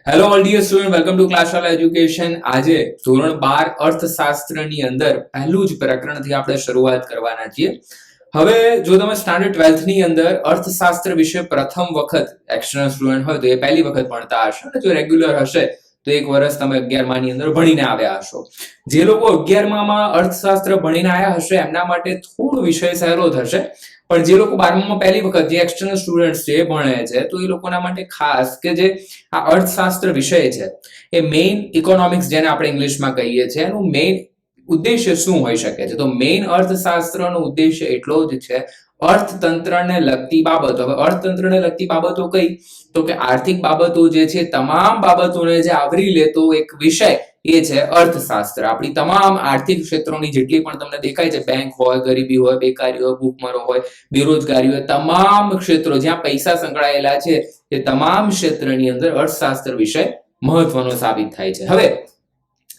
Hello all dear student, welcome to Classwala education. આજે ધોરણ 12 અર્થશાસ્ત્રની અંદર પહેલું જ પ્રકરણથી આપણે શરૂઆત કરવાના છીએ. હવે જો તમે સ્ટાન્ડર્ડ 12th ની અંદર અર્થશાસ્ત્ર વિશે પ્રથમ વખત એક્સટર્નલ સ્ટુડન્ટ હોય તો એ પહેલી વખત ભણતા હશો, અને જો રેગ્યુલર હશે તો એક વર્ષ તમે 11મા ની અંદર ભણીને આવ્યા હશો. જે લોકો 11મા અર્થશાસ્ત્ર ભણીને આવ્યા હશે એમના માટે થોડો વિષય સહેલો થશે, પણ જે લોકો 12મા પહેલી વખત જે એક્સટર્નલ સ્ટુડન્ટ્સ છે ભણે છે તો એ લોકોના માટે ખાસ કે જે આ અર્થશાસ્ત્ર વિષય છે એ મેઇન ઇકોનોમિક્સ જેને આપણે ઇંગ્લિશમાં કહીએ છીએ એનું મેઇન ઉદ્દેશ્ય શું હોઈ શકે છે. તો મેઇન અર્થશાસ્ત્રનો ઉદ્દેશ્ય એટલો જ છે અર્થતંત્રને લગતી બાબતો. હવે અર્થતંત્રને લગતી બાબતો કઈ? તો કે આર્થિક બાબતો જે છે તમામ બાબતોને જે આવરી લેતો એક વિષય એ છે અર્થશાસ્ત્ર. આપણી તમામ આર્થિક ક્ષેત્રોની જેટલી પણ તમને દેખાય છે, બેંક હોય, ગરીબી હોય, બેકારી હોય, ભૂખમરો હોય, બેરોજગારી હોય, તમામ ક્ષેત્રો જ્યાં પૈસા સંકળાયેલા છે એ તમામ ક્ષેત્રની અંદર અર્થશાસ્ત્ર વિષય મહત્વનો સાબિત થાય છે. હવે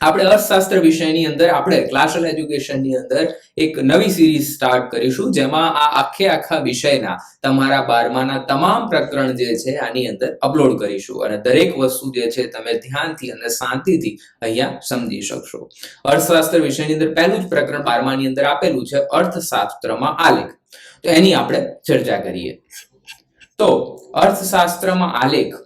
આપણે અર્થશાસ્ત્ર વિષયની અંદર આપણે ક્લાસલ એજ્યુકેશનની અંદર એક નવી સિરીઝ સ્ટાર્ટ કરીશું, જેમાં આ આખા વિષયના તમારા 12માના તમામ પ્રકરણ જે છે આની અંદર અપલોડ કરીશું, અને દરેક વસ્તુ જે છે તમે ધ્યાનથી અને શાંતિથી અહીંયા સમજી શકશો. અર્થશાસ્ત્ર વિષયની અંદર પહેલું જ પ્રકરણ 12માની અંદર આપેલું છે અર્થશાસ્ત્રમાં આલેખ. તો એની આપણે ચર્ચા કરીએ. તો અર્થશાસ્ત્રમાં આલેખ,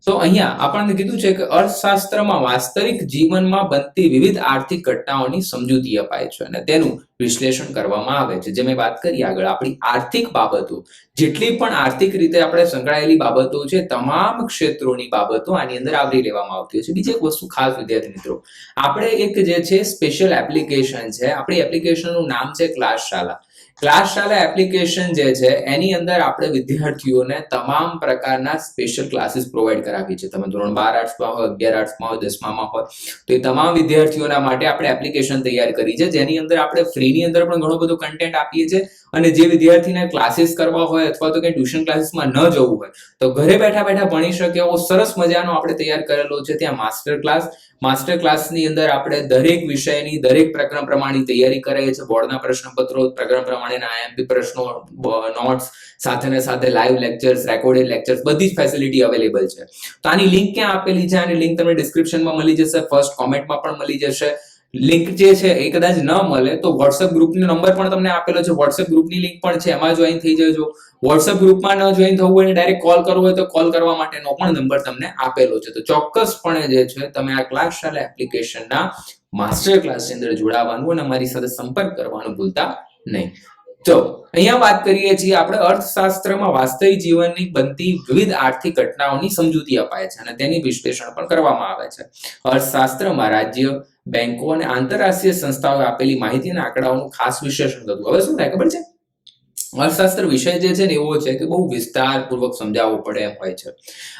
તો અહીંયા આપણને કીધું છે કે અર્થશાસ્ત્રમાં વાસ્તવિક જીવનમાં બનતી વિવિધ આર્થિક ઘટનાઓની સમજૂતી અપાય છે અને તેનું વિશ્લેષણ કરવામાં આવે છે. જે મેં વાત કરી આગળ, આપણી આર્થિક બાબતો, જેટલી પણ આર્થિક રીતે આપણે સંકળાયેલી બાબતો છે તમામ ક્ષેત્રોની બાબતો આની અંદર આવરી લેવામાં આવતી હોય છે. બીજી એક વસ્તુ ખાસ વિદ્યાર્થી મિત્રો, આપણે એક જે છે સ્પેશિયલ એપ્લિકેશન છે, આપણી એપ્લિકેશનનું નામ છે ક્લાસશાલા. ક્લાસશાલા એપ્લિકેશન જે છે એની અંદર આપણે વિદ્યાર્થીઓને તમામ પ્રકારના સ્પેશિયલ ક્લાસીસ પ્રોવાઈડ કરાવીએ છીએ. તમે ધોરણ 12 આર્ટ્સમાં હોય, 11 આર્ટ્સમાં હોય, 10મામાં હોય, તો એ તમામ વિદ્યાર્થીઓના માટે આપણે એપ્લિકેશન તૈયાર કરી છે, જેની અંદર આપણે ફ્રીની અંદર પણ ઘણો બધો કન્ટેન્ટ આપીએ છીએ. અને જે વિદ્યાર્થીને ક્લાસીસ કરવા હોય અથવા તો કંઈ ટ્યુશન ક્લાસીસમાં ન જવું હોય તો ઘરે બેઠા ભણી શકે એવો સરસ મજાનો આપણે તૈયાર કરેલો છે ત્યાં માસ્ટર ક્લાસની અંદર આપણે દરેક વિષયની દરેક પ્રકરણ પ્રમાણે તૈયારી કરીએ છીએ. બોર્ડના પ્રશ્નપત્રો, પ્રકરણ પ્રમાણેના આઈએમપી પ્રશ્નો, નોટ્સ, સાથે લાઈવ લેક્ચર્સ, રેકોર્ડેડ લેક્ચર્સ, બધી જ ફેસિલિટી અવેલેબલ છે. તો આની લિંક ક્યાં આપેલી છે? આની લિંક તમને ડિસ્ક્રિપ્શનમાં મળી જશે, ફર્સ્ટ કોમેન્ટમાં પણ મળી જશે. લિંક જે છે એ કદાચ ન મળે તો વોટ્સએપ ગ્રુપનો નંબર પણ તમને આપેલો છે, વોટ્સએપ ગ્રુપની લિંક પણ છે, એમાં જોઈન થઈ જજો. વોટ્સએપ ગ્રુપમાં ન જોઈન થવું હોય અને ડાયરેક્ટ કોલ કરવો હોય તો કોલ કરવા માટેનો પણ નંબર તમને આપેલો છે. તો ચોક્કસપણે જે છે તમે આ ક્લાસશાલા એપ્લિકેશનના માસ્ટર ક્લાસની અંદર જોડાવાનું અને અમારી સાથે સંપર્ક કરવાનું ભૂલતા નહીં. તો અહીંયા વાત કરીએ છીએ આપણે અર્થશાસ્ત્રમાં વાસ્તવિક જીવનની બનતી વિવિધ આર્થિક ઘટનાઓની સમજૂતી અપાય છે અને તેની વિશ્લેષણ પણ કરવામાં આવે છે. અર્થશાસ્ત્રમાં રાજ્ય, બેંકો અને આંતરરાષ્ટ્રીય સંસ્થાઓએ આપેલી માહિતી અને આંકડાઓનું ખાસ વિશ્લેષણ થતું. હવે શું થાય ખબર છે? અર્થશાસ્ત્ર વિષય જે છે ને એવો છે કે બહુ વિસ્તારપૂર્વક સમજાવવો પડે એમ હોય છે.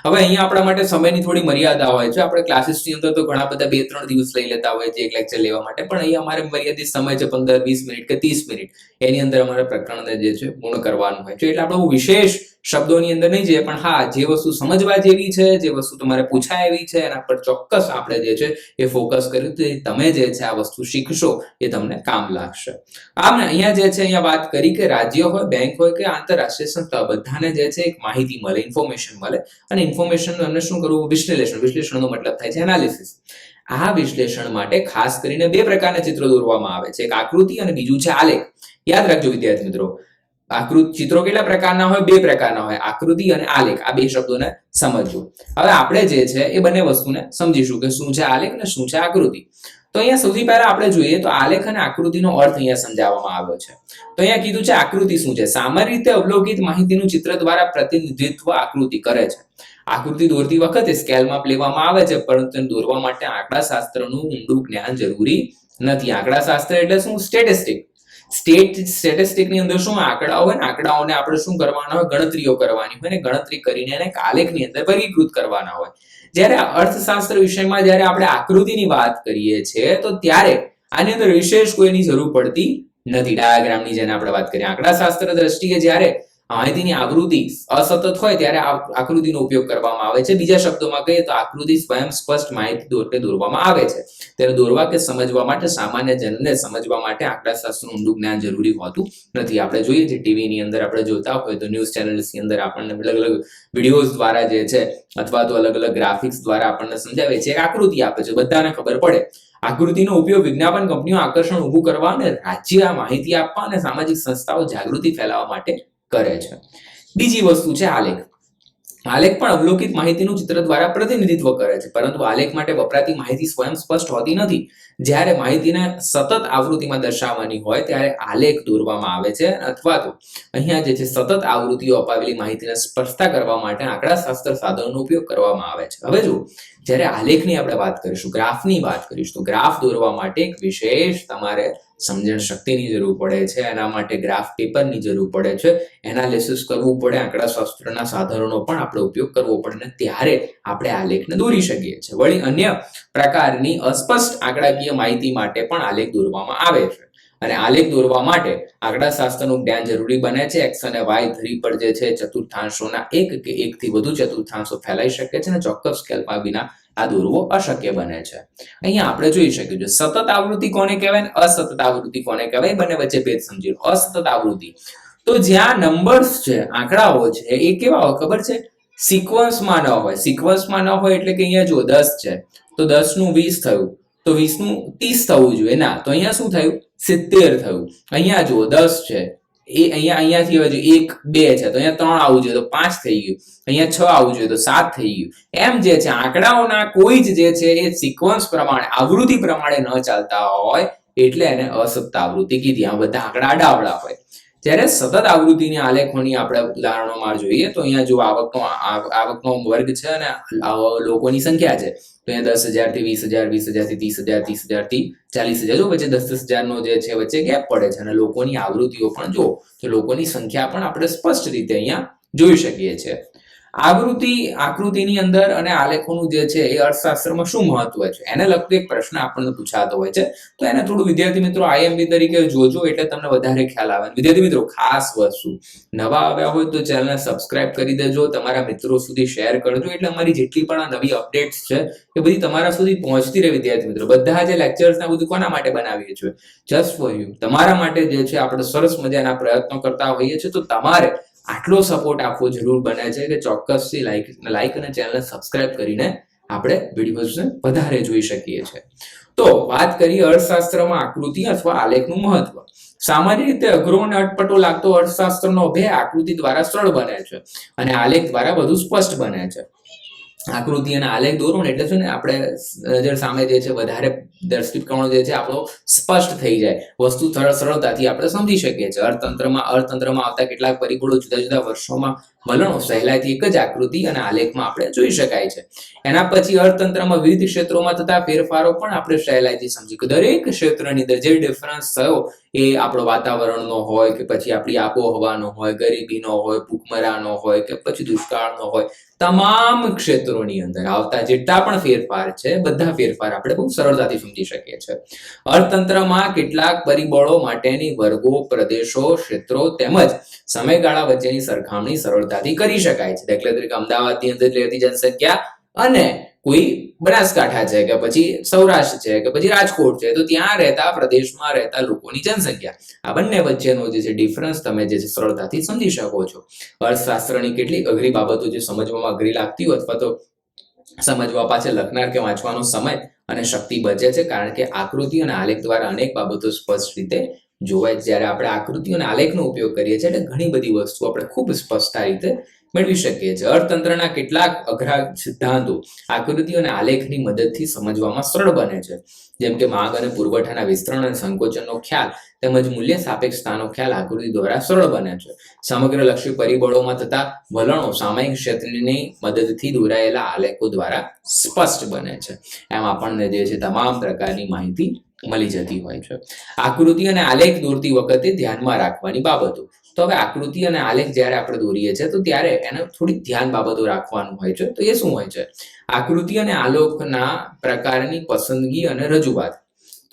હવે અહીંયા આપણા માટે સમયની થોડી મર્યાદા હોય છે. આપણે ક્લાસીસની અંદર તો ઘણા બધા 2-3 દિવસ લઈ લેતા હોય છે એક લેક્ચર લેવા માટે, પણ અહીંયા અમારે મર્યાદિત સમય છે 15-20 મિનિટ કે 30 મિનિટ, એની અંદર અમારે પ્રકરણને જે છે પૂર્ણ કરવાનું હોય છે. એટલે આપણે બહુ વિશેષ શબ્દોની અંદર નહીં જઈએ, પણ હા, જે વસ્તુ સમજવા જેવી છે, જે વસ્તુ તમારે પૂછાય એવી છે, એના પર ચોક્કસ આપણે જે છે એ ફોકસ કર્યું તો તમે જે છે આ વસ્તુ શીખશો એ તમને કામ લાગશે. આમ અહીંયા જે છે અહીંયા વાત કરી કે રાજ્ય હોય, બેંક હોય કે આંતરરાષ્ટ્રીય સંસ્થા, બધાને જે છે એક માહિતી મળે, ઇન્ફોર્મેશન મળે, અને ઇન્ફોર્મેશનનું એમને શું કરવું? વિશ્લેષણનો મતલબ થાય છે એનાલિસિસ. આ વિશ્લેષણ માટે ખાસ કરીને 2 પ્રકારના ચિત્રો દોરવામાં આવે છે, એક આકૃતિ અને બીજું છે આલેખ. યાદ રાખજો વિદ્યાર્થી મિત્રો, ચિત્રો કેટલા પ્રકારના હોય? 2 પ્રકારના હોય, આકૃતિ અને આલેખ. આ 2 શબ્દોને સમજજો. હવે આપણે જે છે એ બંને વસ્તુને સમજીશું કે શું છે આલેખ અને શું છે આકૃતિ. તો અહીંયા સૌથી પહેલા આપણે જોઈએ તો આલેખ અને આકૃતિનો અર્થ અહીંયા સમજાવવામાં આવ્યો છે. તો અહીંયા કીધું છે આકૃતિ શું છે? સામાન્ય રીતે અવલોકિત માહિતીનું ચિત્ર દ્વારા પ્રતિનિધિત્વ આકૃતિ કરે છે. આકૃતિ દોરતી વખતે સ્કેલ માપ લેવામાં આવે છે, પરંતુ દોરવા માટે આંકડાશાસ્ત્રનું ઊંડું જ્ઞાન જરૂરી નથી. આંકડાશાસ્ત્ર એટલે શું? સ્ટેટિસ્ટિકની અંદર શું આંકડાઓ હોય ને, આંકડાઓને આપણે શું કરવાના હોય? ગણતરીઓ કરવાની હોય ને ગણતરી કરીને એને આલેખની અંદર વર્ગીકૃત કરવાના હોય. જ્યારે અર્થશાસ્ત્ર વિષયમાં જ્યારે આપણે આકૃતિની વાત કરીએ છીએ તો ત્યારે આની અંદર વિશેષ કોઈની જરૂર પડતી નથી. ડાયાગ્રામની જેને આપણે વાત કરીએ, આંકડાશાસ્ત્ર દ્રષ્ટિએ જ્યારે માહિતીની આવૃત્તિ અસતત હોય ત્યારે આકૃતિનો ઉપયોગ કરવામાં આવે છે. બીજા શબ્દોમાં કહીએ તો આકૃતિ સ્વયં સ્પષ્ટ માહિતી દોરવામાં આવે છે. તેને દોરવા કે સમજવા માટે સામાન્ય જનને સમજવા માટે આંકડાશાસ્ત્રનું ઊંડું જ્ઞાન જરૂરી હોતું નથી. આપણે જોઈએ છીએ ટીવીની અંદર આપણે જોતા હોય તો ન્યૂઝ ચેનલ્સની અંદર આપણને અલગ અલગ વિડીયોઝ દ્વારા જે છે અથવા તો અલગ અલગ ગ્રાફિક્સ દ્વારા આપણને સમજાવે છે, એક આકૃતિ આપે છે, બધાને ખબર પડે. આકૃતિનો ઉપયોગ વિજ્ઞાપન કંપનીઓ આકર્ષણ ઊભું કરવા અને રાજ્ય માહિતી આપવા અને સામાજિક સંસ્થાઓ જાગૃતિ ફેલાવવા માટે કરે છે. બીજી વસ્તુ છે આલેખ. આલેખ પણ અવલોકિત માહિતીનું ચિત્ર દ્વારા પ્રતિનિધિત્વ કરે છે, પરંતુ આલેખ માટે વપરાતી માહિતી સ્વયં સ્પષ્ટ હોતી નથી. જ્યારે માહિતીને સતત આવૃત્તિમાં દર્શાવવાની હોય ત્યારે આલેખ દોરવામાં આવે છે, અથવા તો અહીંયા જે છે સતત આવૃત્તિઓ અપાવેલી માહિતીને સ્પષ્ટતા કરવા માટે આંકડાશાસ્ત્ર સાધનોનો ઉપયોગ કરવામાં આવે છે. હવે જો જ્યારે આલેખની આપણે વાત કરીશું, ગ્રાફની વાત કરીશું, તો ગ્રાફ દોરવા માટે એક વિશેષ તમારે સમજણ શક્તિની જરૂર પડે છે. એના માટે ગ્રાફ પેપરની જરૂર પડે છે, એનાલિસિસ કરવું પડે, આંકડાશાસ્ત્રના સાધનોનો પણ આપણે ઉપયોગ કરવો પડે, ને ત્યારે આપણે આલેખને દોરી શકીએ છીએ. વળી અન્ય પ્રકારની અસ્પષ્ટ આંકડાકીય માહિતી માટે પણ આલેખ દોરવામાં આવે છે. અને આલેખ દોરવા માટે આંકડાશાસ્ત્રનું જ્ઞાન જરૂરી બને છે. એક્સ અને વાય ધરી પર જે છે ચતુર્થાંશોના એક કે એકથી વધુ ચતુર્થાંશો ફેલાઈ શકે છે અને ચોક્કસ સ્કેલમાં વિના આ દોરવો અશક્ય બને છે. અહીંયા આપણે જોઈ શકીએ છીએ સતત આવૃત્તિ કોને કહેવાય અને અસતત આવૃત્તિ કોને કહેવાય, બંને વચ્ચે ભેદ સમજી લો. અસતત આવૃત્તિ તો જ્યાં નંબર્સ છે, આંકડાઓ છે, એ કેવા હોય ખબર છે? સિક્વન્સમાં ન હોય. સિક્વન્સમાં ન હોય એટલે કે અહીંયા જો 10 છે તો 10 નું 20 થયું, તો 20 નું 30 થવું જોઈએ. ના, તો અહીંયા શું થયું? 70 થયું. અહીંયા જુઓ 10 છે, એ અહીંયાથી હવે જો 1 2 છે તો અહીંયા 3 આવવું જોઈએ તો 5 થઈ ગયું, અહીંયા 6 આવવું જોઈએ તો 7 થઈ ગયું. એમ જે છે આંકડાઓના કોઈ જ જે છે એ સિક્વન્સ પ્રમાણે, આવૃત્તિ પ્રમાણે ન ચાલતા હોય એટલે એને અસતત આવૃત્તિ કીધી. આ બધા આંકડા આડાઅવળા હોય. જ્યારે સતત આવૃત્તિની આલેખોની આપણે ઉદાહરણોમાં જોઈએ તો અહીંયા જો આવકનો વર્ગ છે અને લોકોની સંખ્યા છે, તો અહીંયા 10,000 થી 20,000, 20,000 થી 30,000, 30,000 થી 40,000, જો વચ્ચે 10,000 નો જે છે વચ્ચે ગેપ પડે છે. અને લોકોની આવૃત્તિઓ પણ જો તો લોકોની સંખ્યા પણ આપણે સ્પષ્ટ રીતે અહીંયા જોઈ શકીએ છીએ. આકૃતિની અંદર અને આલેખોનું જે છે એ અર્થશાસ્ત્રમાં શું મહત્વ છે એને લગતો એક પ્રશ્ન આપણને પૂછાતો હોય છે. તો એને થોડું વિદ્યાર્થી મિત્રો IMP તરીકે જોજો એટલે તમને વધારે ખ્યાલ આવે. વિદ્યાર્થી મિત્રો ખાસ વસ્તુ, નવા આવ્યા હોય તો ચેનલને સબસ્ક્રાઇબ કરી દેજો, તમારા મિત્રો સુધી શેર કરજો, એટલે અમારી જેટલી પણ આ નવી અપડેટ્સ છે એ બધી તમારા સુધી પહોંચતી રહે. વિદ્યાર્થી મિત્રો બધા જે લેક્ચર્સ ને બધું કોના માટે બનાવીએ છીએ? જસ્ટ ફોર યુ, તમારા માટે જે છે આપણે સરસ મજાના પ્રયત્નો કરતા હોઈએ છીએ. તો તમારે આટલો સપોર્ટ આપવો જરૂર બને છે કે ચોક્કસથી લાઈક અને ચેનલને સબસ્ક્રાઇબ કરીને આપણે વિડીયોઝને વધારે જોઈ શકીએ છીએ. તો વાત કરીએ અર્થશાસ્ત્રમાં આકૃતિ અથવા આલેખનું મહત્વ. સામાન્ય રીતે અઘરો અને અટપટો લાગતો અર્થશાસ્ત્રનો અભ્યાસ આકૃતિ દ્વારા સરળ બને છે અને આલેખ દ્વારા વધુ સ્પષ્ટ બને છે. આકૃતિ અને આલેખ દોરો એટલે છે ને આપણે નજર સામે જે છે વધારે દ્રષ્ટિકોણ જે છે આપણો સ્પષ્ટ થઈ જાય, વસ્તુ સરળતાથી આપણે સમજી શકીએ છીએ. અર્થતંત્રમાં આવતા કેટલાક પરિબળો જુદા જુદા વર્ષોમાં વલણો સહેલાઈથી એક જ આકૃતિ અને આલેખમાં આપણે જોઈ શકાય છે. એના પછી અર્થતંત્રમાં વિવિધ ક્ષેત્રોમાં થતા ફેરફારો પણ આપણે સહેલાઈથી સમજી. દરેક ક્ષેત્રની અંદર જે ડિફરન્સ થયો એ આપણો વાતાવરણનો હોય કે પછી આપણી આબોહવાનો હોય, ગરીબીનો હોય, ભૂખમરાનો હોય કે પછી દુષ્કાળનો હોય, તમામ ક્ષેત્રોની અંદર આવતા જેટલા પણ ફેરફાર છે બધા ફેરફાર આપણે બહુ સરળતાથી સમજી શકીએ છીએ. અર્થતંત્રમાં કેટલાક પરિબળો માટેની વર્ગો, પ્રદેશો, ક્ષેત્રો તેમજ સમયગાળા વચ્ચેની સરખામણી સરળતાથી કરી શકાય છે. દાખલા તરીકે અમદાવાદની અંદર રહેતી જનસંખ્યા અને કોઈ બનાસકાંઠા છે કે પછી સૌરાષ્ટ્ર છે કે પછી રાજકોટ છે, તો ત્યાં રહેતા પ્રદેશમાં રહેતા લોકોની જનસંખ્યા, આ બંને વચ્ચેનો જે છે ડિફરન્સ તમે જે છે સરળતાથી સમજી શકો છો. અર્થશાસ્ત્રની કેટલીક અઘરી બાબતો જે સમજવામાં અઘરી લાગતી હોય અથવા તો સમજવા પાછળ લખનાર કે વાંચવાનો સમય અને શક્તિ બચે છે, કારણ કે આકૃતિ અને આલેખ દ્વારા અનેક બાબતો સ્પષ્ટ રીતે જોવાય. જ્યારે આપણે આકૃતિ અને આલેખનો ઉપયોગ કરીએ છીએ એટલે ઘણી બધી વસ્તુ આપણે ખૂબ સ્પષ્ટતા રીતે મેળવી શકીએ છીએ. અર્થતંત્રના કેટલાક અઘરા સિદ્ધાંતો આકૃતિ અને આલેખની મદદથી સમજવામાં સરળ બને છે, જેમ કે માંગ અને પુરવઠાના વિસ્તરણ અને સંકોચનનો ખ્યાલ તેમજ મૂલ્ય સાપેક્ષતાનો ખ્યાલ આકૃતિ દ્વારા સરળ બને છે. સમગ્ર લક્ષી પરિબળોમાં થતા વલણો સામયિક ક્ષેત્રની મદદથી દોરાયેલા આલેખો દ્વારા સ્પષ્ટ બને છે. એમ આપણને જે છે તમામ પ્રકારની માહિતી મળી જતી હોય છે. આકૃતિ અને આલેખ દોરતી વખતે ધ્યાનમાં રાખવાની બાબતો. તો હવે આકૃતિ અને આલેખ જ્યારે આપણે દોરીએ છીએ તો ત્યારે એને થોડી ધ્યાન બાબતો રાખવાનું હોય છે. તો એ શું હોય છે? આકૃતિ અને આલેખના પ્રકારની પસંદગી અને રજૂઆત.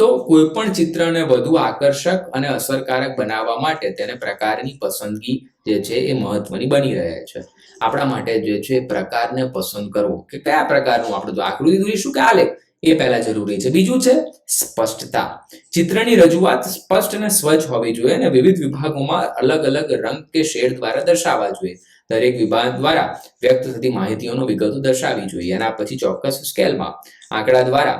તો કોઈ પણ ચિત્રને વધુ આકર્ષક અને અસરકારક બનાવવા માટે તેને પ્રકારની પસંદગી જે છે એ મહત્વની બની રહે છે. આપણા માટે જે છે પ્રકારને પસંદ કરવો કે કયા પ્રકારનું આપણે તો આકૃતિ દોરીશું કે આલેખ એ પહેલા જરૂરી છે. બીજું છે સ્પષ્ટતા. ચિત્રની રજૂઆત સ્પષ્ટ અને સ્વચ્છ હોવી જોઈએ અને વિવિધ વિભાગોમાં અલગ અલગ રંગ કે શેડ દ્વારા દર્શાવવા જોઈએ. દરેક વિભાગ દ્વારા વ્યક્ત થતી માહિતીઓનો વિગતો દર્શાવવી જોઈએ. એના પછી ચોક્કસ સ્કેલમાં આંકડા દ્વારા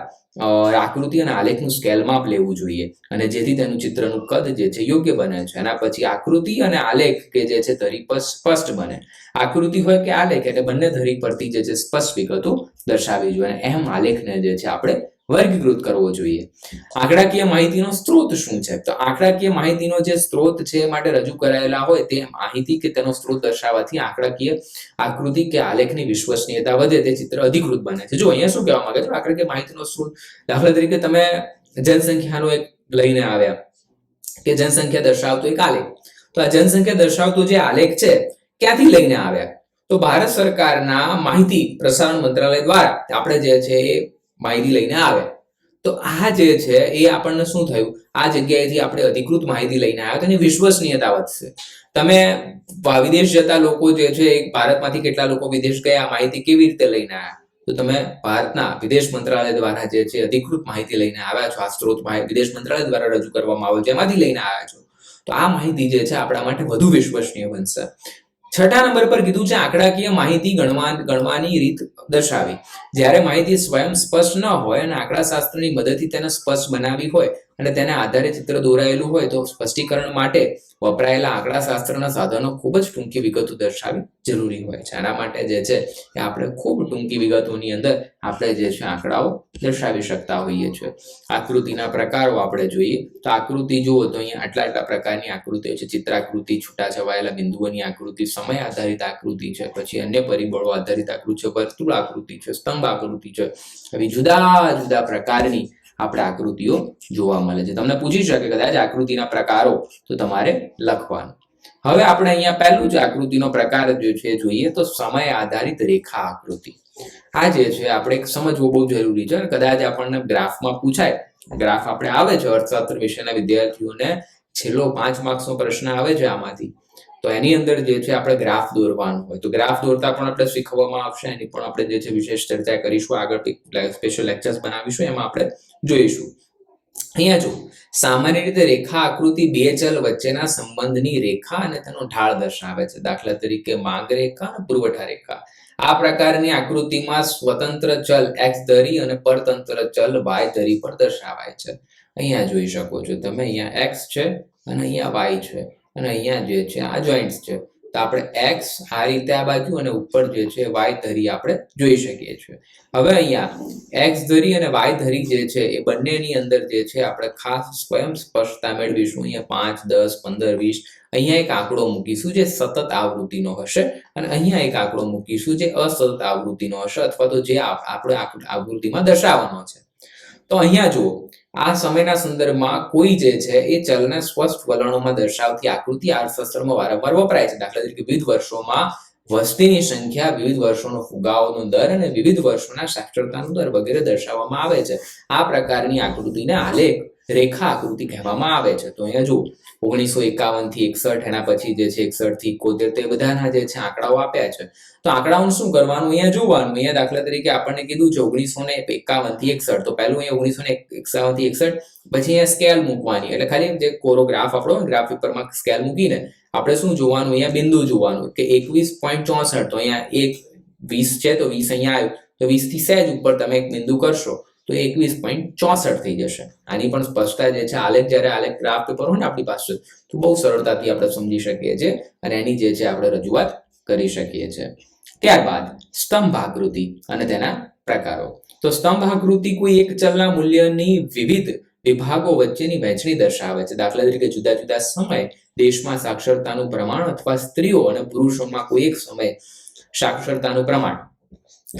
આકૃતિ અને આલેખનું સ્કેલ માપ લેવું જોઈએ અને જેથી તેનું ચિત્રનું કદ જે છે યોગ્ય બને છે. એના પછી આકૃતિ અને આલેખ કે જે છે ધરી પર સ્પષ્ટ બને. આકૃતિ હોય કે આલેખ એટલે બંને ધરી પરથી જે છે સ્પષ્ટ વિગતો દર્શાવવી જોઈએ. એમ આલેખને જે છે આપણે વર્ગીકૃત કરવો જોઈએ. આંકડાકીય માહિતીનો સ્ત્રોત શું છે? તો આંકડાકીય માહિતીનો જે સ્ત્રોત છે એ માટે રજૂ કરાયેલા હોય તે માહિતી કે તેનો સ્ત્રોત દર્શાવવાથી આંકડાકીય આકૃતિ કે આલેખની વિશ્વસનીયતા વધે, તે ચિત્ર અધિકૃત બને છે. જો અહીંયા શું કહેવા માંગે છે? આંકડાકીય માહિતીનો સ્ત્રોત, દાખલા તરીકે તમે જનસંખ્યાનો એક લઈને આવ્યા કે જનસંખ્યા દર્શાવતો એક આલેખ. તો આ જનસંખ્યા દર્શાવતો જે આલેખ છે ક્યાંથી લઈને આવ્યા? તો ભારત સરકારના માહિતી પ્રસારણ મંત્રાલય દ્વારા આપણે જે છે એ માહિતી લઈને આવ્યા. તો આ જે છે એ આપણને શું થયું? આ જગ્યાએથી આપણે અધિકૃત માહિતી લઈને આવ્યા તો એની વિશ્વસનીયતા વધશે. તમે વિદેશ જતા લોકો જે છે ભારતમાંથી કેટલા લોકો વિદેશ ગયા, માહિતી કેવી રીતે લઈને આવ્યા? તો તમે ભારતના વિદેશ મંત્રાલય દ્વારા જે છે અધિકૃત માહિતી લઈને આવ્યા છો. આ સ્ત્રોત વિદેશ મંત્રાલય દ્વારા રજૂ કરવામાં આવ્યો છે, એમાંથી લઈને આવ્યા છો. તો આ માહિતી જે છે આપણા માટે વધુ વિશ્વસનીય બનશે. 6 નંબર પર કીધું છે આંકડાકીય માહિતી ગણવાની રીત દર્શાવી. જ્યારે માહિતી સ્વયં સ્પષ્ટ ન હોય અને આંકડાશાસ્ત્રની મદદથી તેને સ્પષ્ટ બનાવી હોય અને તેને આધારે ચિત્ર દોરાયેલું હોય તો સ્પષ્ટીકરણ માટે વપરાયેલા આંકડાશાસ્ત્રના સાધનો ખૂબ જ ટૂંકી વિગતો દર્શાવવી જરૂરી હોય છે. આના માટે જે છે એ આપણે ખૂબ ટૂંકી વિગતોની અંદર આપણે જે છે આંકડાઓ દર્શાવી શકતા હોઈએ છીએ. આકૃતિના પ્રકારો આપણે જોઈએ તો આકૃતિ જુઓ તો અહીંયા આટલા પ્રકારની આકૃતિઓ છે. ચિત્રાકૃતિ, છૂટાછવાયેલા બિંદુઓની આકૃતિ, સમય આધારિત આકૃતિ છે, પછી અન્ય પરિબળો આધારિત આકૃતિ છે, વર્તુળ આકૃતિ છે, સ્તંભ આકૃતિ છે. આવી જુદા જુદા પ્રકારની આપણે આકૃતિઓ જોવા મળે છે. તમને પૂછી શકે કદાચ આકૃતિના પ્રકારો તો તમારે લખવાનું. હવે આપણે અહીંયા પહેલું જ આકૃતિનો પ્રકાર જે છે જોઈએ તો સમય આધારિત રેખા આકૃતિ. આ જે છે આપણે સમજવું બહુ જરૂરી છે. કદાચ આપણને ગ્રાફમાં પૂછાય, ગ્રાફ આપણે આવે છે અર્થશાસ્ત્ર વિષયના વિદ્યાર્થીઓને છેલ્લો 5 માર્ક્સનો પ્રશ્ન આવે છે આમાંથી. તો એની અંદર જે છે આપણે ગ્રાફ દોરવાનું હોય તો ગ્રાફ દોરતા પણ આપણે શીખવવામાં આવશે. એની પણ આપણે જે છે વિશેષ ચર્ચા કરીશું, આગળ સ્પેશિયલ લેક્ચર્સ બનાવીશું, એમાં આપણે જોઈશું. અહીંયા જો સામાન્ય રીતે રેખા આકૃતિ બે ચલ વચ્ચેના સંબંધની રેખા અને તેનો ઢાળ દર્શાવે છે. દાખલા તરીકે માંગ રેખા અને પુરવઠા રેખા. આ પ્રકારની આકૃતિમાં સ્વતંત્ર ચલ x ધરી અને પરતંત્ર ચલ y ધરી પર દર્શાવાય છે. અહીંયા જોઈ શકો છો તમે, અહીંયા x છે અને અહીંયા y છે અને અહીંયા જે છે આ જોઈન્ટ્સ છે. તો આપણે x આ રીતે આ બાજુ અને ઉપર જે છે y ધરી આપણે જોઈ શકીએ છીએ. હવે અહીંયા x ધરી અને y ધરી જે છે એ બંનેની અંદર જે છે આપણે ખાસ સ્વયં સ્પષ્ટતા મેળવીશું. અહીંયા 5, 10, 15, 20 અહીંયા એક આંકડો મૂકીશું જે સતત આવૃત્તિનો હશે અને અહીંયા એક આંકડો મૂકીશું જે અસતત આવૃત્તિનો હશે અથવા તો જે આપણે આવૃત્તિમાં દર્શાવવાનો છે. તો અહીંયા જુઓ, આ સમયના સંદર્ભમાં કોઈ જે છે એ ચલને સ્પષ્ટ વલણોમાં દર્શાવતી આકૃતિ અર્થશાસ્ત્રમાં વારંવાર વપરાય છે. દાખલા તરીકે વિવિધ વર્ષોમાં વસ્તીની સંખ્યા, વિવિધ વર્ષોનો ફુગાવાનો દર અને વિવિધ વર્ષોના સાક્ષરતાનો દર વગેરે દર્શાવવામાં આવે છે. આ પ્રકારની આકૃતિને આલેખ રેખા આકૃતિ કહેવામાં આવે છે. તો અહીંયા જુઓ 1951 થી 61, એના પછી જે છે 61 થી 71, તે બધાના જે છે આંકડાઓ આપ્યા છે. તો આંકડાઓનું શું કરવાનું? અહીંયા જોવાનું. અહીંયા દાખલા તરીકે આપણને કીધું છે 1951 થી 61, તો પહેલું અહીંયા 1951 થી 61, પછી અહીંયા સ્કેલ મૂકવાની, એટલે ખાલી જે કોરોગ્રાફ આપણો ગ્રાફ પેપરમાં સ્કેલ મૂકીને આપણે શું જોવાનું? અહીંયા બિંદુ જોવાનું કે 21.64, તો અહીંયા 20 છે તો 20 અહીંયા આવ્યું, તો 20 થી સહેજ ઉપર તમે એક બિંદુ કરશો તો 21.64 થઈ જશે. આની પણ સ્પષ્ટતા જે છે આલેખ, જ્યારે આલેખ ગ્રાફ પેપર હોય ને આપણી પાસે તો બહુ સરળતાથી આપણે સમજી શકીએ છીએ અને એની જે છે આપણે રજૂઆત કરી શકીએ છીએ. ત્યારબાદ સ્તંભ આકૃતિ અને તેના પ્રકારો. તો સ્તંભ આકૃતિ કોઈ એક ચલના મૂલ્યની વિવિધ વિભાગો વચ્ચેની વહેંચણી દર્શાવે છે. દાખલા તરીકે જુદા જુદા સમય દેશમાં સાક્ષરતાનું પ્રમાણ અથવા સ્ત્રીઓ અને પુરુષોમાં કોઈ એક સમય સાક્ષરતાનું પ્રમાણ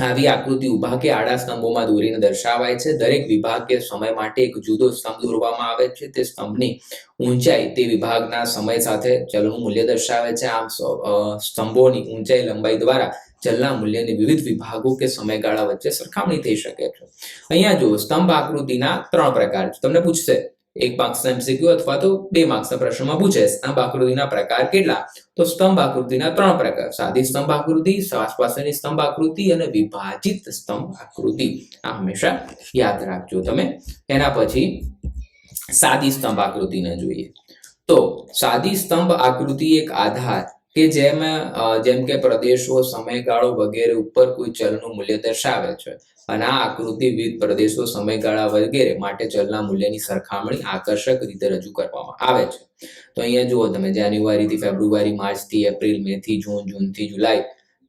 આવી આકૃતિ ઊભા કે આડા સ્તંભોમાં દોરીને દર્શાવાય છે. દરેક વિભાગ કે સમય માટે એક જુદો સ્તંભ દોરવામાં આવે છે. તે સ્તંભની ઊંચાઈ તે વિભાગના સમય સાથે ચલનું મૂલ્ય દર્શાવે છે. આમ સ્તંભોની ઊંચાઈ લંબાઈ દ્વારા ચલના મૂલ્યની વિવિધ વિભાગો કે સમયગાળા વચ્ચે સરખામણી થઈ શકે છે. અહીંયા જો સ્તંભ આકૃતિના 3 પ્રકાર છે. તમને પૂછશે 1 માર્ક્સના MCQ અથવા તો 2 માર્ક્સના પ્રશ્નમાં પૂછે સ્તંભ આકૃતિના પ્રકાર કેટલા? તો સ્તંભ આકૃતિના 3 પ્રકાર: સાદી સ્તંભ આકૃતિ, શ્વાસપાસની સ્તંભ આકૃતિ અને વિભાજિત સ્તંભ આકૃતિ. આ હંમેશા યાદ રાખજો તમે. એના પછી સાદી સ્તંભ આકૃતિને જોઈએ. તો સાદી સ્તંભ આકૃતિ એક આધાર કે જેમ કે પ્રદેશો, સમયગાળો વગેરે ઉપર કોઈ ચલનું મૂલ્ય દર્શાવે છે અને આ આકૃતિ વિવિધ પ્રદેશો, સમયગાળા વગેરે માટે ચલના મૂલ્યની સરખામણી આકર્ષક રીતે રજૂ કરવામાં આવે છે. તો અહીંયા જુઓ તમે, જાન્યુઆરીથી ફેબ્રુઆરી, માર્ચથી એપ્રિલ, મેથી જૂન, જૂનથી જુલાઈ,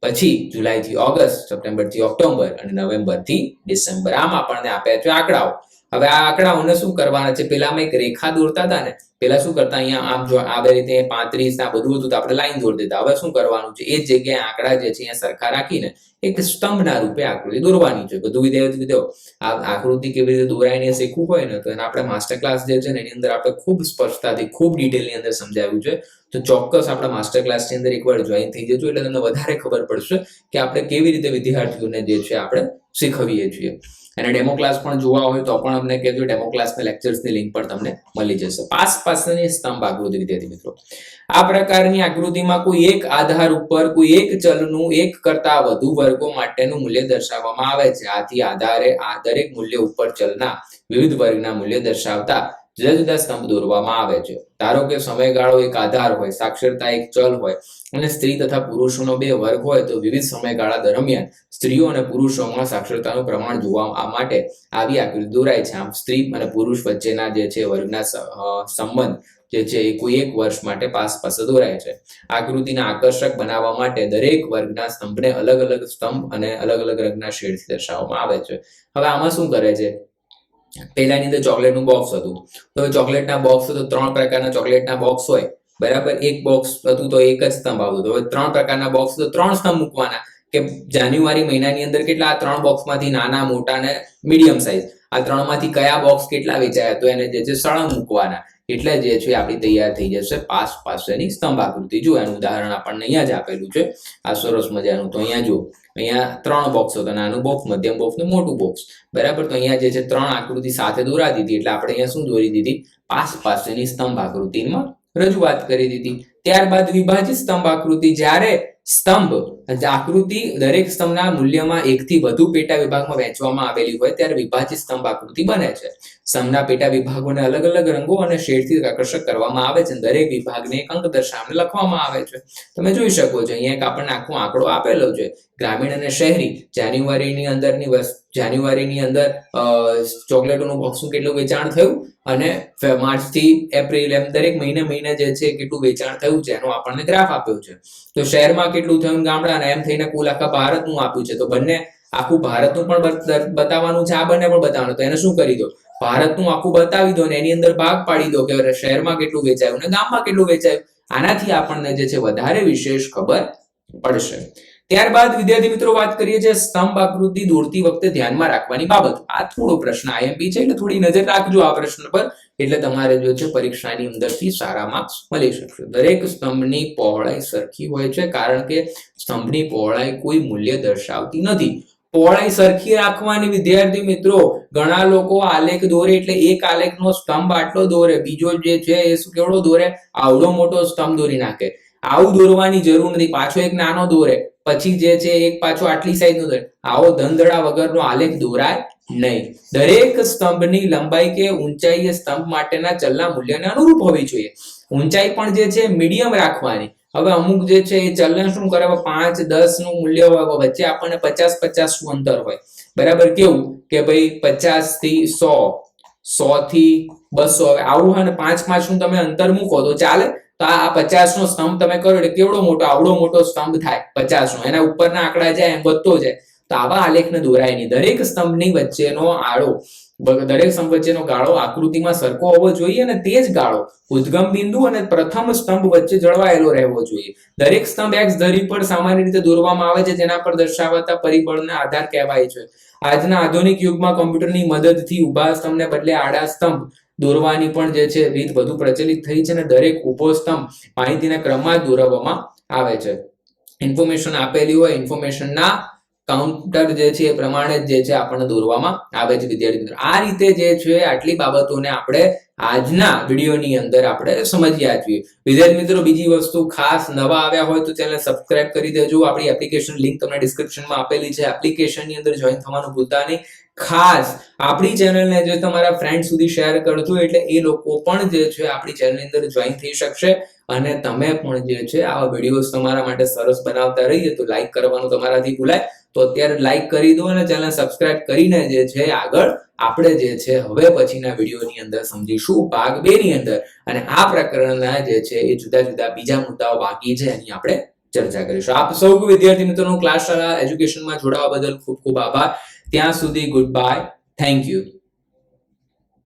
પછી જુલાઈથી ઓગસ્ટ, સપ્ટેમ્બરથી ઓક્ટોબર અને નવેમ્બરથી ડિસેમ્બર. આમ આપણને આપ્યા છે આંકડાઓ. હવે આ આંકડાઓને શું કરવાના છે? પેલામાં એક રેખા દોરતા હતા ને, પેલા શું કરતા, અહીંયા આમ જો આવી રીતે 35 આ બધું હતું તો આપણે લાઈન દોરી દેતા. હવે શું કરવાનું છે? એ જગ્યાએ આંકડા જે છે અહીંયા સરખા રાખીને એક સ્તંભના રૂપે આકૃતિ દોરવાની છે. બધું વિદ્યાર્થીઓ આ આકૃતિ કેવી રીતે દોરાય ને શીખવું હોય ને તો એને આપણે માસ્ટર ક્લાસ જે છે ને એની અંદર આપણે ખૂબ સ્પષ્ટતાથી, ખૂબ ડિટેલની અંદર સમજાવ્યું છે. તો ચોક્કસ આપણા માસ્ટર ક્લાસની અંદર એકવાર જોઈન થઈ જજો એટલે તમને વધારે ખબર પડશે કે આપણે કેવી રીતે વિદ્યાર્થીઓને જે છે આપણે શીખવીએ છીએ. અને ડેમો ક્લાસ પણ જોવા હોય તો પણ અમને કહેજો. ડેમો ક્લાસના લેક્ચર્સની લિંક પણ તમને મળી જશે. પાસની સ્તંભ આકૃતિ વિદ્યાર્થી મિત્રો, આ પ્રકારની આકૃતિમાં કોઈ એક આધાર ઉપર કોઈ એક ચલનું એક કરતા વધુ વર્ગો માટેનું મૂલ્ય દર્શાવવામાં આવે છે. આથી આધારે આ દરેક મૂલ્ય ઉપર ચલના વિવિધ વર્ગના મૂલ્ય દર્શાવતા જુદા જુદા સ્તંભ દોરવામાં આવે છે. ધારો કે સમયગાળો એક આધાર હોય, સાક્ષરતા એક ચલ હોય અને સ્ત્રી તથા પુરુષોનો 2 વર્ગ હોય તો વિવિધ સમયગાળા દરમિયાન સ્ત્રીઓ અને પુરુષોમાં સાક્ષરતાનું પ્રમાણ જોવા માટે આવી આકૃતિ દોરાય છે. આમ સ્ત્રી અને પુરુષ વચ્ચેના જે છે વર્ગના સંબંધ જે છે એ કોઈ એક વર્ષ માટે પાસે દોરાય છે. આકૃતિને આકર્ષક બનાવવા માટે દરેક વર્ગના સ્તંભને અલગ અલગ સ્તંભ અને અલગ અલગ રંગના શેડથી દર્શાવવામાં આવે છે. હવે આમાં શું કરે છે? પહેલાની અંદર ચોકલેટનું બોક્સ હતું. તો ચોકલેટના બોક્સ તો 3 પ્રકારના ચોકલેટના બોક્સ હોય, બરાબર. એક બોક્સ હતું તો એક જ સ્તંભ આવતો. હવે 3 પ્રકારના બોક્સ તો 3 સ્તંભ મૂકવાના કે જાન્યુઆરી મહિનાની અંદર કેટલા આ 3 બોક્સમાંથી નાના, મોટા અને મીડિયમ સાઇઝ, આ 3માંથી કયા બોક્સ કેટલા વેચાયા તો એને જે છે સળંગ મૂકવાના. એટલે જે છે આપણી તૈયાર થઈ જશે પાસની સ્તંભ આકૃતિ. જો એનું ઉદાહરણ આપણને અહીંયા જ આપેલું છે, આ સરસ મજાનું. તો અહીંયા જો, અહીંયા 3 બોક્સ હતા, નાનું બોક્સ, મધ્યમ બોક્સ ને મોટું બોક્સ, બરાબર. તો અહીંયા જે છે 3 આકૃતિ સાથે દોરા દીધી એટલે આપણે અહીંયા શું દોરી દીધી? પાસની સ્તંભ આકૃતિમાં રજૂઆત કરી દીધી. ત્યારબાદ વિભાજિત સ્તંભ આકૃતિ. જ્યારે સ્તંભ આકૃતિ દરેક સ્તંભના મૂલ્યમાં 1 થી વધુ પેટા વિભાગમાં વહેંચવામાં આવેલી હોય ત્યારે વિભાજિત સ્તંભ આકૃતિ બને છે. સ્તંભના પેટા વિભાગોને અલગ અલગ રંગો અને શેડથી આકર્ષક કરવામાં આવે છે. દરેક વિભાગને એક અંક દર્શાવીને લખવામાં આવે છે. તમે જોઈ શકો છો અહીંયા એક આપણને આખો આંકડો આપેલો છે. ગ્રામીણ અને શહેરી, જાન્યુઆરીની અંદર ચોકલેટોનું બોક્સનું કેટલું વેચાણ થયું અને માર્ચથી એપ્રિલ એમ દરેક મહિને જે છે કેટલું વેચાણ થયું છે એનો આપણને ગ્રાફ આપ્યો છે. તો શહેરમાં કેટલું થયું, ગામડાના, એમ થઈને કુલ આખા ભારતનું આપ્યું છે. તો બંને આખું ભારતનું પણ બતાવવાનું છે, આ બંને પણ બતાવવાનું. તો એને શું કરી દો? ભારતનું આખું બતાવી દો ને એની અંદર ભાગ પાડી દો કે શહેરમાં કેટલું વેચાયું અને ગામમાં કેટલું વેચાયું. આનાથી આપણને જે છે વધારે વિશેષ ખબર પડશે. ત્યારબાદ વિદ્યાર્થી મિત્રો વાત કરીએ છીએ સ્તંભ આકૃતિ દોરતી વખતે ધ્યાનમાં રાખવાની બાબત. આ થોડો પ્રશ્ન IMP છે એટલે થોડી નજર રાખજો આ પ્રશ્ન પર, એટલે તમારે જો છે પરીક્ષાની અંદરથી સારા માર્ક્સ મળી શકશે. દરેક સ્તંભની પહોળાઈ સરખી હોય છે કારણ કે સ્તંભની પહોળાઈ કોઈ મૂલ્ય દર્શાવતી નથી. પહોળાઈ સરખી રાખવાની વિદ્યાર્થી મિત્રો. ઘણા લોકો આલેખ દોરે એટલે એક આલેખનો સ્તંભ આટલો દોરે, બીજો જે છે એ શું કેવડો દોરે? આવડો મોટો સ્તંભ દોરી નાખે. આવું દોરવાની જરૂર નથી. પાછો એક નાનો દોરે, પછી જે છે એક પાછો આટલી સાઈઝ નો દોરે. આવો ધંધડા વગરનો આલેખ દોરાય નહીં. દરેક સ્તંભની લંબાઈ કે ઊંચાઈ સ્તંભ માટેના ચલના મૂલ્યને અનુરૂપ હોવી જોઈએ. ઊંચાઈ પણ જે છે મીડિયમ રાખવાની. હવે અમુક જે છે એ ચલને શું કરે, 5, 10 નું મૂલ્ય વચ્ચે આપણને 50 નું અંતર હોય, બરાબર. કેવું કે ભાઈ 50 થી 100, 100 થી 200, હવે આવું હોય ને 5 નું તમે અંતર મૂકો તો ચાલે. તો આ 50 નો સ્તંભ તમે કરો એટલે કેવડો મોટો, આવડો મોટો સ્તંભ થાય 50 નો. એના ઉપરના આંકડા જાય એમ વધતો જાય. તો આવા આલેખને દોરાય નહીં. દરેક સ્તંભની વચ્ચેનો આડો દરેક સ્તંભ વચ્ચેનો ગાળો આકૃતિમાં સરખો હોવો જોઈએ અને તે જ ગાળો ઉદ્ગમ બિંદુ અને પ્રથમ સ્તંભ વચ્ચે જળવાયેલો રહેવો જોઈએ. દરેક સ્તંભ એક્સ ધરી પર સામાન્ય રીતે દોરવામાં આવે છે, જેના પર દર્શાવાતા પરિબળને આધાર કહેવાય છે. આજના આધુનિક યુગમાં કોમ્પ્યુટરની મદદથી ઊભા સ્તંભને બદલે આડા સ્તંભ દોરવાની પણ જે છે રીત વધુ પ્રચલિત થઈ છે અને દરેક ઊભો સ્તંભ માહિતીના ક્રમમાં દોરવામાં આવે છે. ઇન્ફોર્મેશન આપેલી હોય, ઇન્ફોર્મેશનના કાઉન્ટર જે છે એ પ્રમાણે જે છે આપણને દોરવામાં આવે છે. વિદ્યાર્થી મિત્રો, આ રીતે જે છે આટલી બાબતોને આપણે આજના વિડીયોની અંદર આપણે સમજ્યા છીએ. વિદ્યાર્થી મિત્રો, બીજી વસ્તુ, ખાસ નવા આવ્યા હોય તો ચેનલ સબસ્ક્રાઇબ કરી દેજો. આપણી એપ્લિકેશન લિંક તમને ડિસ્ક્રિપ્શનમાં આપેલી છે. એપ્લિકેશનની અંદર જોઈન થવાનું ભૂલતા નહીં. ખાસ આપણી ચેનલને જે તમારા ફ્રેન્ડ સુધી શેર કરજો, એટલે એ લોકો પણ જે છે આપણી ચેનલની અંદર જોઈન થઈ શકશે અને તમે પણ જે છે આવા વિડીયોઝ તમારા માટે સરસ બનાવતા રહીએ તો લાઈક કરવાનું તમારાથી ભૂલાય તો અત્યારે લાઈક કરી દો અને ચેનલ સબસ્ક્રાઇબ કરીને જે છે આગળ આપણે જે છે હવે પછીના વિડીયોની અંદર સમજીશું ભાગ 2 ની અંદર, અને આ પ્રકરણના જે છે એ જુદા જુદા બીજા મુદ્દાઓ બાકી છે એની આપણે ચર્ચા કરીશું. આપ સૌ વિદ્યાર્થી મિત્રોનો ક્લાસ શાળા એજ્યુકેશનમાં જોડાવા બદલ ખૂબ ખૂબ આભાર. ત્યાં સુધી ગુડ બાય. Thank you.